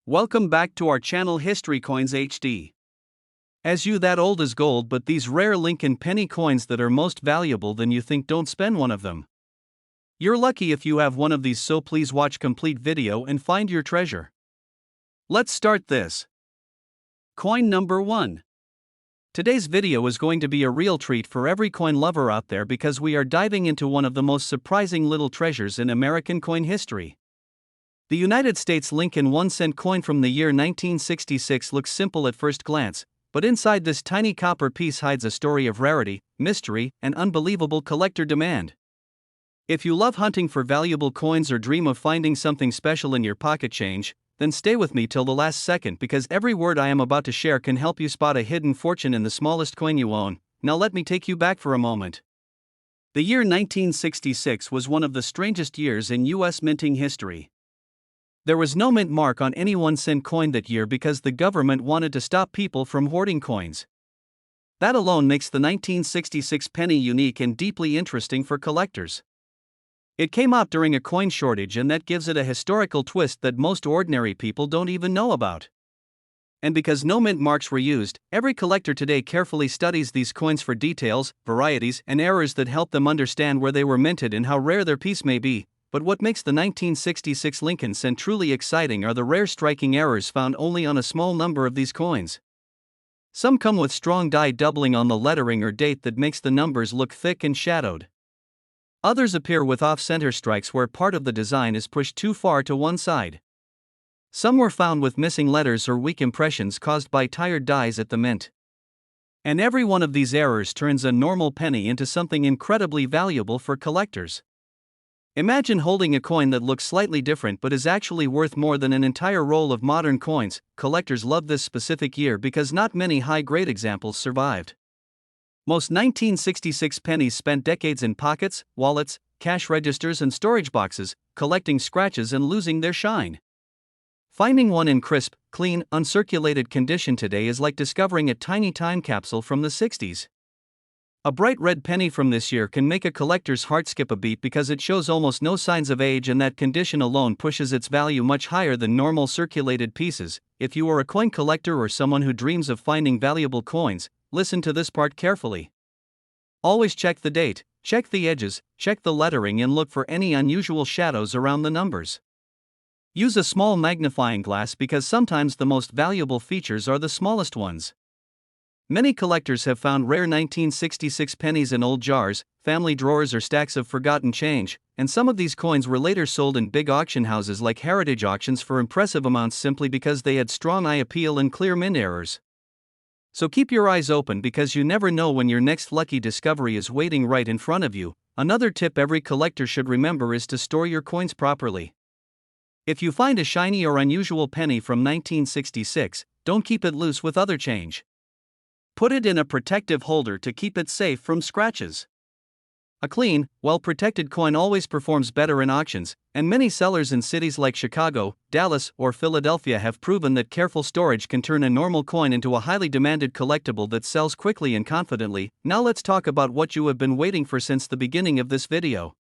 Welcome back to our channel History Coins HD. As you that old is gold, but these rare Lincoln penny coins that are most valuable than you think, don't spend one of them. You're lucky if you have one of these, so please watch complete video and find your treasure. Let's start this. Coin number 1. Today's video is going to be a real treat for every coin lover out there because we are diving into one of the most surprising little treasures in American coin history. The United States Lincoln 1-cent coin from the year 1966 looks simple at first glance, but inside this tiny copper piece hides a story of rarity, mystery, and unbelievable collector demand. If you love hunting for valuable coins or dream of finding something special in your pocket change, then stay with me till the last second, because every word I am about to share can help you spot a hidden fortune in the smallest coin you own. Now let me take you back for a moment. The year 1966 was one of the strangest years in U.S. minting history. There was no mint mark on any 1-cent coin that year because the government wanted to stop people from hoarding coins. That alone makes the 1966 penny unique and deeply interesting for collectors. It came out during a coin shortage, and that gives it a historical twist that most ordinary people don't even know about. And because no mint marks were used, every collector today carefully studies these coins for details, varieties, and errors that help them understand where they were minted and how rare their piece may be. But what makes the 1966 Lincoln cent truly exciting are the rare striking errors found only on a small number of these coins. Some come with strong die doubling on the lettering or date that makes the numbers look thick and shadowed. Others appear with off-center strikes where part of the design is pushed too far to one side. Some were found with missing letters or weak impressions caused by tired dies at the mint. And every one of these errors turns a normal penny into something incredibly valuable for collectors. Imagine holding a coin that looks slightly different but is actually worth more than an entire roll of modern coins. Collectors love this specific year because not many high-grade examples survived. Most 1966 pennies spent decades in pockets, wallets, cash registers, and storage boxes, collecting scratches and losing their shine. Finding one in crisp, clean, uncirculated condition today is like discovering a tiny time capsule from the 60s. A bright red penny from this year can make a collector's heart skip a beat because it shows almost no signs of age, and that condition alone pushes its value much higher than normal circulated pieces. If you are a coin collector or someone who dreams of finding valuable coins, listen to this part carefully. Always check the date, check the edges, check the lettering, and look for any unusual shadows around the numbers. Use a small magnifying glass because sometimes the most valuable features are the smallest ones. Many collectors have found rare 1966 pennies in old jars, family drawers, or stacks of forgotten change, and some of these coins were later sold in big auction houses like heritage auctions for impressive amounts simply because they had strong eye appeal and clear mint errors. So keep your eyes open because you never know when your next lucky discovery is waiting right in front of you. Another tip every collector should remember is to store your coins properly. If you find a shiny or unusual penny from 1966, don't keep it loose with other change. Put it in a protective holder to keep it safe from scratches. A clean, well-protected coin always performs better in auctions, and many sellers in cities like Chicago, Dallas, or Philadelphia have proven that careful storage can turn a normal coin into a highly demanded collectible that sells quickly and confidently. Now let's talk about what you have been waiting for since the beginning of this video.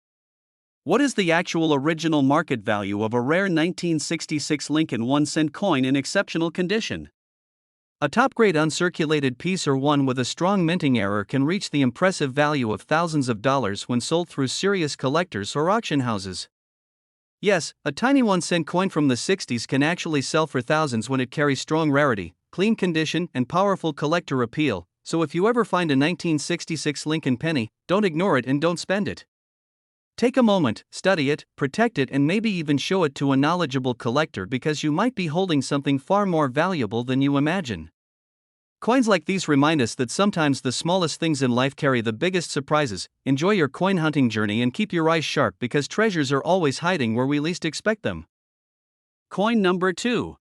What is the actual original market value of a rare 1966 Lincoln 1-cent coin in exceptional condition? A top-grade uncirculated piece or one with a strong minting error can reach the impressive value of thousands of dollars when sold through serious collectors or auction houses. Yes, a tiny 1-cent coin from the 60s can actually sell for thousands when it carries strong rarity, clean condition, and powerful collector appeal. So if you ever find a 1966 Lincoln penny, don't ignore it and don't spend it. Take a moment, study it, protect it, and maybe even show it to a knowledgeable collector because you might be holding something far more valuable than you imagine. Coins like these remind us that sometimes the smallest things in life carry the biggest surprises. Enjoy your coin hunting journey and keep your eyes sharp because treasures are always hiding where we least expect them. Coin number 2.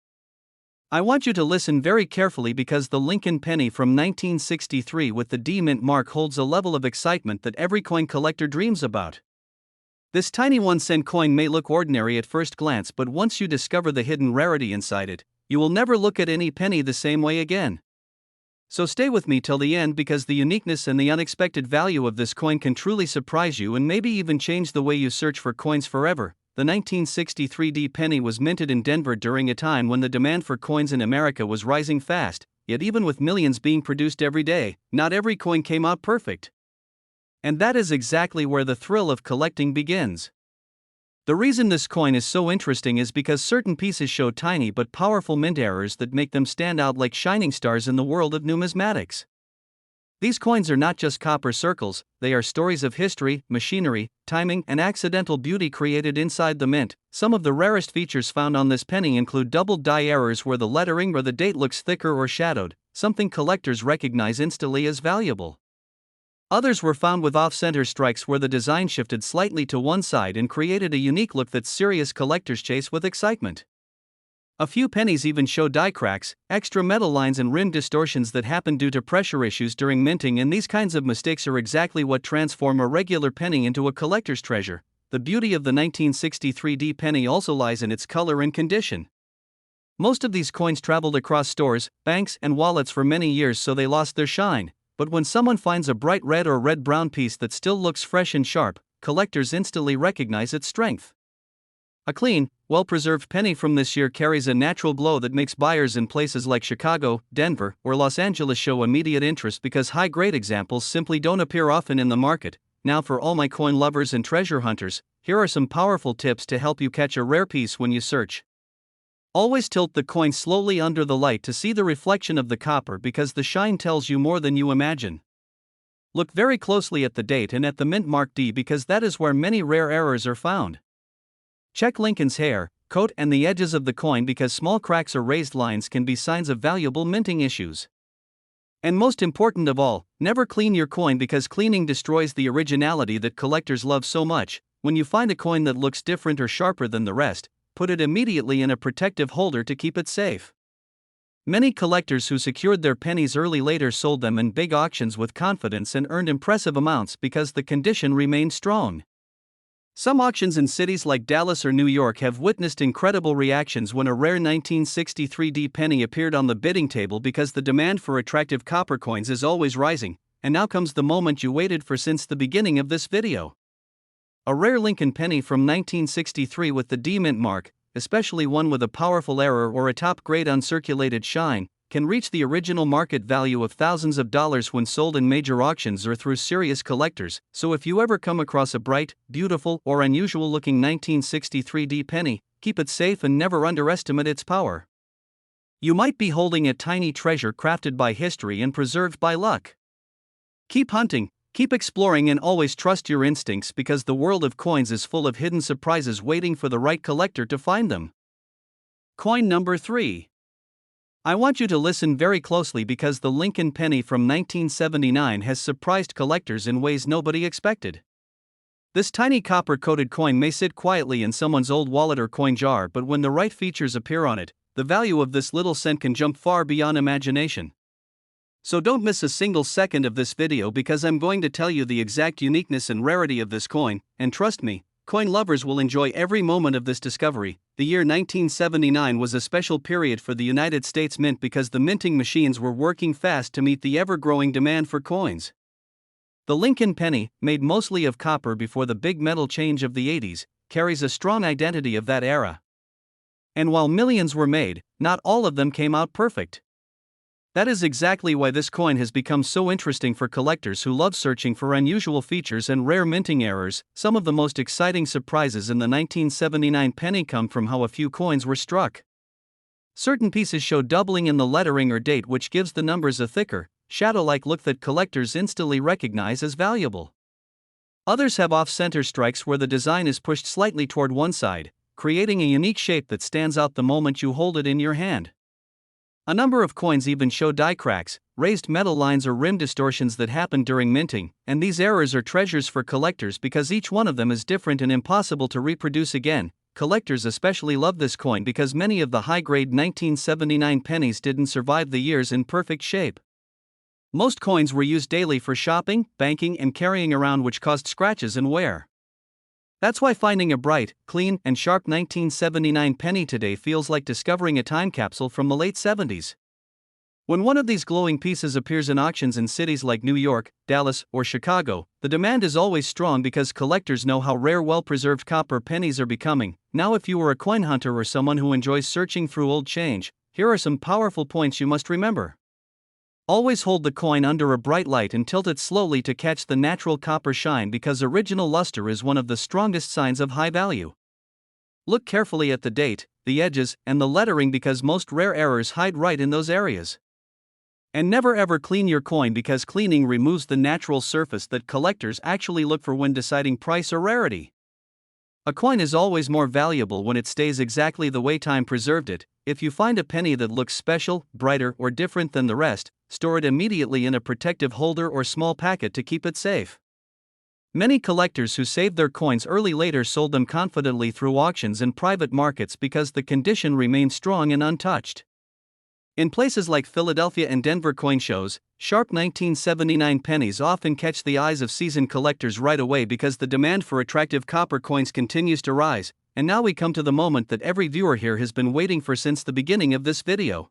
I want you to listen very carefully because the Lincoln penny from 1963 with the D mint mark holds a level of excitement that every coin collector dreams about. This tiny 1-cent coin may look ordinary at first glance, but once you discover the hidden rarity inside it, you will never look at any penny the same way again. So stay with me till the end because the uniqueness and the unexpected value of this coin can truly surprise you and maybe even change the way you search for coins forever. the 1963 penny was minted in Denver during a time when the demand for coins in America was rising fast, yet even with millions being produced every day, not every coin came out perfect. And that is exactly where the thrill of collecting begins. The reason this coin is so interesting is because certain pieces show tiny but powerful mint errors that make them stand out like shining stars in the world of numismatics. These coins are not just copper circles, they are stories of history, machinery, timing, and accidental beauty created inside the mint. Some of the rarest features found on this penny include double die errors where the lettering or the date looks thicker or shadowed, something collectors recognize instantly as valuable. Others were found with off-center strikes where the design shifted slightly to one side and created a unique look that serious collectors chase with excitement. A few pennies even show die cracks, extra metal lines and rim distortions that happen due to pressure issues during minting, and these kinds of mistakes are exactly what transform a regular penny into a collector's treasure. The beauty of the 1963 penny also lies in its color and condition. Most of these coins traveled across stores, banks, and wallets for many years, so they lost their shine. But when someone finds a bright red or red-brown piece that still looks fresh and sharp, collectors instantly recognize its strength. A clean, well-preserved penny from this year carries a natural glow that makes buyers in places like Chicago, Denver, or Los Angeles show immediate interest because high-grade examples simply don't appear often in the market. Now, for all my coin lovers and treasure hunters, here are some powerful tips to help you catch a rare piece when you search. Always tilt the coin slowly under the light to see the reflection of the copper because the shine tells you more than you imagine. Look very closely at the date and at the mint mark D because that is where many rare errors are found. Check Lincoln's hair, coat, and the edges of the coin because small cracks or raised lines can be signs of valuable minting issues. And most important of all, never clean your coin because cleaning destroys the originality that collectors love so much. When you find a coin that looks different or sharper than the rest, put it immediately in a protective holder to keep it safe. Many collectors who secured their pennies early later sold them in big auctions with confidence and earned impressive amounts because the condition remained strong. Some auctions in cities like Dallas or New York have witnessed incredible reactions when a rare 1963 penny appeared on the bidding table because the demand for attractive copper coins is always rising. And now comes the moment you waited for since the beginning of this video. A rare Lincoln penny from 1963 with the D mint mark, especially one with a powerful error or a top-grade uncirculated shine, can reach the original market value of thousands of dollars when sold in major auctions or through serious collectors. So if you ever come across a bright, beautiful, or unusual-looking 1963 penny, keep it safe and never underestimate its power. You might be holding a tiny treasure crafted by history and preserved by luck. Keep hunting, keep exploring, and always trust your instincts because the world of coins is full of hidden surprises waiting for the right collector to find them. Coin number 3. I want you to listen very closely because the Lincoln penny from 1979 has surprised collectors in ways nobody expected. This tiny copper-coated coin may sit quietly in someone's old wallet or coin jar, but when the right features appear on it, the value of this little cent can jump far beyond imagination. So don't miss a single second of this video because I'm going to tell you the exact uniqueness and rarity of this coin, and trust me, coin lovers will enjoy every moment of this discovery. The year 1979 was a special period for the United States Mint because the minting machines were working fast to meet the ever-growing demand for coins. The Lincoln penny, made mostly of copper before the big metal change of the 80s, carries a strong identity of that era. And while millions were made, not all of them came out perfect. That is exactly why this coin has become so interesting for collectors who love searching for unusual features and rare minting errors. Some of the most exciting surprises in the 1979 penny come from how a few coins were struck. Certain pieces show doubling in the lettering or date, which gives the numbers a thicker, shadow-like look that collectors instantly recognize as valuable. Others have off-center strikes where the design is pushed slightly toward one side, creating a unique shape that stands out the moment you hold it in your hand. A number of coins even show die cracks, raised metal lines or rim distortions that happen during minting, and these errors are treasures for collectors because each one of them is different and impossible to reproduce again. Collectors especially love this coin because many of the high-grade 1979 pennies didn't survive the years in perfect shape. Most coins were used daily for shopping, banking, and carrying around, which caused scratches and wear. That's why finding a bright, clean, and sharp 1979 penny today feels like discovering a time capsule from the late 70s. When one of these glowing pieces appears in auctions in cities like New York, Dallas, or Chicago, the demand is always strong because collectors know how rare well-preserved copper pennies are becoming. Now, if you are a coin hunter or someone who enjoys searching through old change, here are some powerful points you must remember. Always hold the coin under a bright light and tilt it slowly to catch the natural copper shine because original luster is one of the strongest signs of high value. Look carefully at the date, the edges, and the lettering because most rare errors hide right in those areas. And never ever clean your coin because cleaning removes the natural surface that collectors actually look for when deciding price or rarity. A coin is always more valuable when it stays exactly the way time preserved it. If you find a penny that looks special, brighter, or different than the rest, store it immediately in a protective holder or small packet to keep it safe. Many collectors who saved their coins early later sold them confidently through auctions and private markets because the condition remained strong and untouched. In places like Philadelphia and Denver coin shows, sharp 1979 pennies often catch the eyes of seasoned collectors right away because the demand for attractive copper coins continues to rise. And now we come to the moment that every viewer here has been waiting for since the beginning of this video.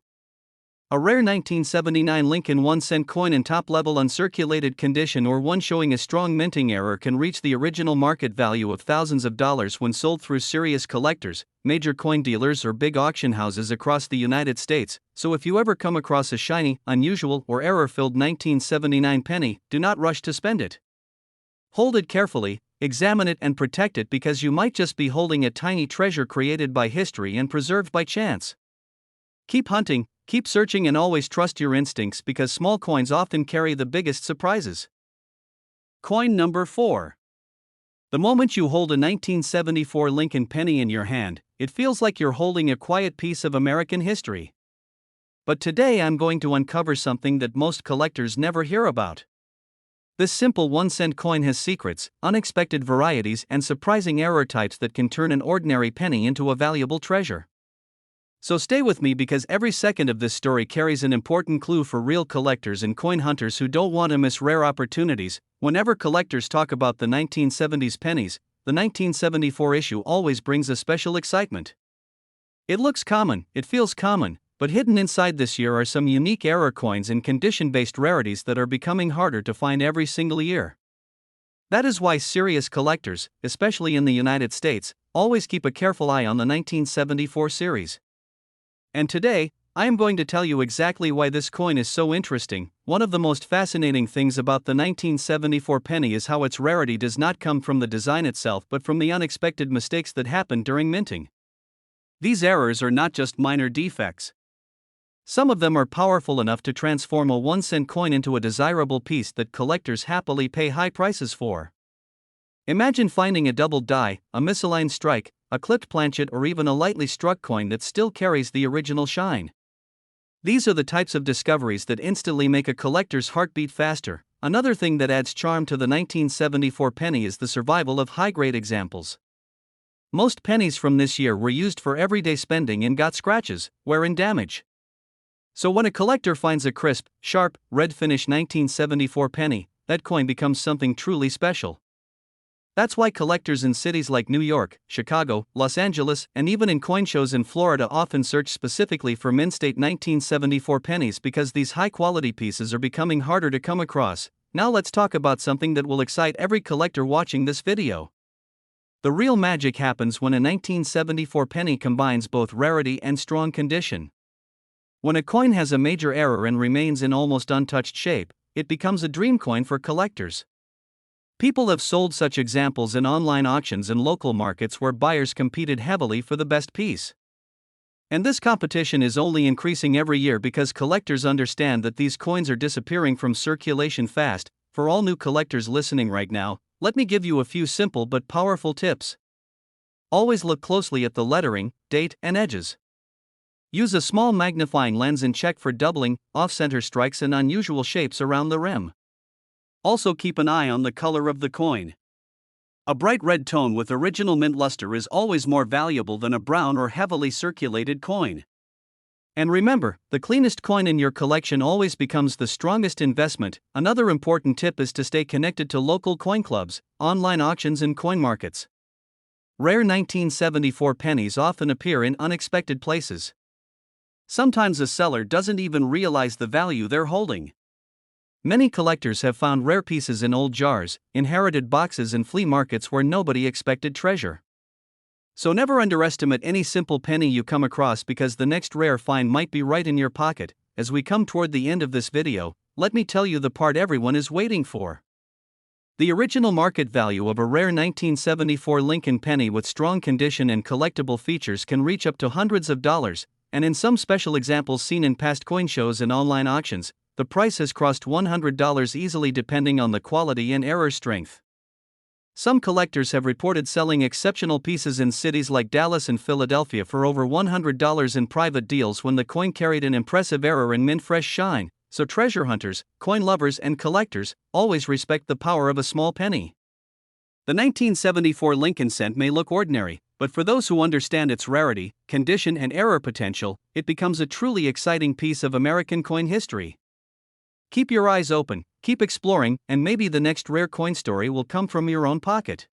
A rare 1979 Lincoln 1-cent coin in top-level uncirculated condition or one showing a strong minting error can reach the original market value of thousands of dollars when sold through serious collectors, major coin dealers or big auction houses across the United States. So if you ever come across a shiny, unusual, or error-filled 1979 penny, do not rush to spend it. Hold it carefully, examine it and protect it because you might just be holding a tiny treasure created by history and preserved by chance. Keep hunting, keep searching and always trust your instincts because small coins often carry the biggest surprises. Coin number 4. The moment you hold a 1974 Lincoln penny in your hand, it feels like you're holding a quiet piece of American history. But today I'm going to uncover something that most collectors never hear about. This simple 1-cent coin has secrets, unexpected varieties, and surprising error types that can turn an ordinary penny into a valuable treasure. So stay with me because every second of this story carries an important clue for real collectors and coin hunters who don't want to miss rare opportunities. Whenever collectors talk about the 1970s pennies, the 1974 issue always brings a special excitement. It looks common, it feels common, but hidden inside this year are some unique error coins and condition-based rarities that are becoming harder to find every single year. That is why serious collectors, especially in the United States, always keep a careful eye on the 1974 series. And today, I am going to tell you exactly why this coin is so interesting. One of the most fascinating things about the 1974 penny is how its rarity does not come from the design itself but from the unexpected mistakes that happened during minting. These errors are not just minor defects. Some of them are powerful enough to transform a 1-cent coin into a desirable piece that collectors happily pay high prices for. Imagine finding a doubled die, a misaligned strike, a clipped planchet, or even a lightly struck coin that still carries the original shine. These are the types of discoveries that instantly make a collector's heart beat faster. Another thing that adds charm to the 1974 penny is the survival of high-grade examples. Most pennies from this year were used for everyday spending and got scratches, wear and damage. So when a collector finds a crisp, sharp, red-finish 1974 penny, that coin becomes something truly special. That's why collectors in cities like New York, Chicago, Los Angeles, and even in coin shows in Florida often search specifically for mint-state 1974 pennies because these high-quality pieces are becoming harder to come across. Now let's talk about something that will excite every collector watching this video. The real magic happens when a 1974 penny combines both rarity and strong condition. When a coin has a major error and remains in almost untouched shape, it becomes a dream coin for collectors. People have sold such examples in online auctions and local markets where buyers competed heavily for the best piece. And this competition is only increasing every year because collectors understand that these coins are disappearing from circulation fast. For all new collectors listening right now, let me give you a few simple but powerful tips. Always look closely at the lettering, date, and edges. Use a small magnifying lens and check for doubling, off-center strikes, and unusual shapes around the rim. Also keep an eye on the color of the coin. A bright red tone with original mint luster is always more valuable than a brown or heavily circulated coin. And remember, the cleanest coin in your collection always becomes the strongest investment. Another important tip is to stay connected to local coin clubs, online auctions, and coin markets. Rare 1974 pennies often appear in unexpected places. Sometimes a seller doesn't even realize the value they're holding. Many collectors have found rare pieces in old jars, inherited boxes, and flea markets where nobody expected treasure. So never underestimate any simple penny you come across, because the next rare find might be right in your pocket. As we come toward the end of this video, let me tell you the part everyone is waiting for. The original market value of a rare 1974 Lincoln penny with strong condition and collectible features can reach up to hundreds of dollars, and in some special examples seen in past coin shows and online auctions, the price has crossed $100 easily, depending on the quality and error strength. Some collectors have reported selling exceptional pieces in cities like Dallas and Philadelphia for over $100 in private deals when the coin carried an impressive error and mint-fresh shine. So treasure hunters, coin lovers, and collectors always respect the power of a small penny. The 1974 Lincoln cent may look ordinary, but for those who understand its rarity, condition, and error potential, it becomes a truly exciting piece of American coin history. Keep your eyes open, keep exploring, and maybe the next rare coin story will come from your own pocket.